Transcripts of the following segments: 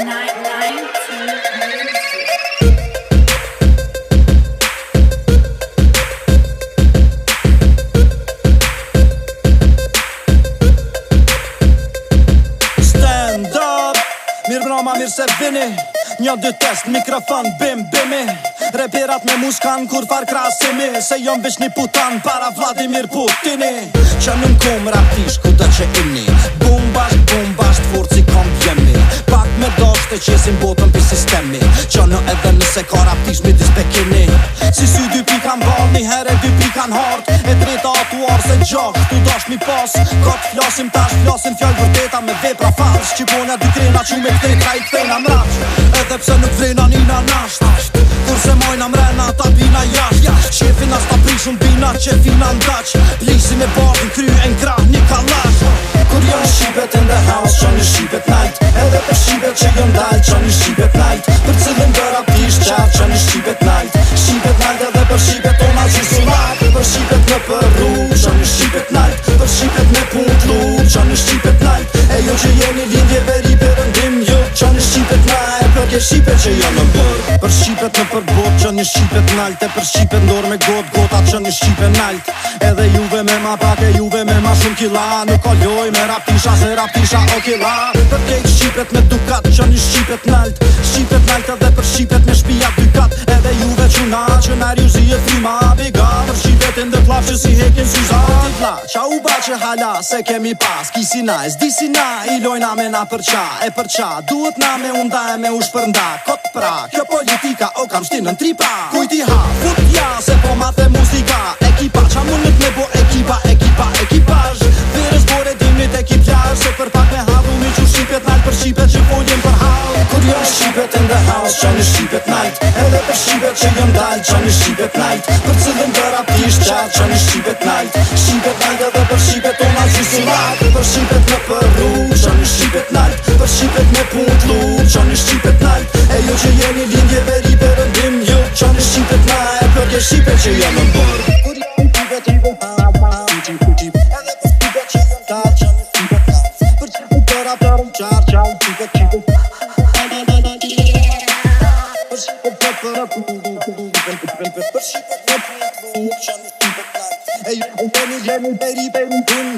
Stand up, mirë broma, mirë se vini. Një, dy, test, mikrofon, bim, bimi. Reperat me muskan kur far krasimi. Se jom veç një putan para Vladimir Putini. Që nëm kum raptish ku të që inni. Bumbasht, forci kom jemi. Pak me dosht e qesim botën për sistemi. Që në edhe nëse ka raptish mi dispekini. Si sy dy pikan bal, një herë dy pikan hard. E treta atuar se gjak, tu dasht mi pas. Kot flasim tash, flasim fjall vërteta me vepra fals. Qipona dy trena që me këtë ka I kthejna mraq. Edhe pse nuk vrena nina nasht. Kurse mojna mrena ta bina jasht. Shefin as ta prishun bina që fina ndaq. Plisi me bardhin kry e nkra një kalash. Kur janë shqipet in the house, që një shqipet night. Edhe për shqipet që jën dal, që një shqipet night. Për cilën të rapisht qarë, që një shqipet night. Shqipet night edhe për shqipet ona që sulat. Për shqipet në përru, që një shqipet night. Për shqipet me pun t'lu, që një shqipet night. E jo që jeni lindje veri përëndim ju, që një shqipet night. Për ke shqipet që janë në bërë. Për shqipet në përbot, që një shqipet nalt. E për shqipet ndor me gota që një shqipet nalt. Edhe juve me ma pak e juve me ma shumë kila. Nuk o loj me raptisha se raptisha o kila. Për kejt shqipet me dukat që një shqipet nalt. Shqipet nalt edhe për shqipet me shpia dukat. Edhe juve quna që merju zi e frima biga. Për shqipet in the club që si hekin syza. Titla qa u ba që hala se kemi pas. Kisi na e zdi si na I lojna me na për qa. E për qa duhet na me unda e me u shpërnda. Kot pra kjo politika o kam shtinën tripa. Kujti ha fut ja se po ma the muzika. Ekipa qa mundet me bo ekipazh. Virës bore dimnit ekipjar. Se për pak me havu mi që shqipet nalt. Për shqipet që foljen për hal. Kur janë shqipet in the house që një shqipet night. Edhe për shqipet që jën dal që një shqipet night. Për cilën të rapisht qarë që një shqipet night. Shqipet night edhe për shqipet ona që sulat. Për shqipet në përru që një shqipet night. Për shqipet me pun t'lu që një shqipet night. E jo që jeni lindje veri përëndim ju, që një shqipet night. Për ke shqipet që janë në bërë. Kur janë shqipet edhe për shqipet që jën dal që një shqipet night. Për qipet të rapërëm qarë që një shqipet qipet. Për shqipet të përëpun për shqipet me pun t'lu që një shqipet night. E jo që jeni veri përëndim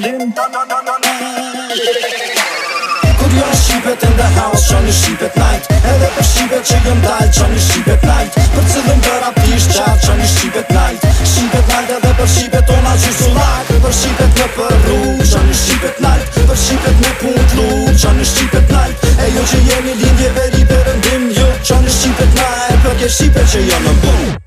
Kur janë shqipet in the house që një shqipet night. Edhe për shqipet që jën dal që një shqipet night. Për cilën të rapisht qarë që një shqipet night. Shqipet night edhe për shqipet ona që sulat. Për shqipet në përru që një shqipet night. Për shqipet me pun t'lu që një shqipet night. E jo që jeni lindje veri përëndim ju, që një shqipet night. Për ke shqipet që janë në bërë.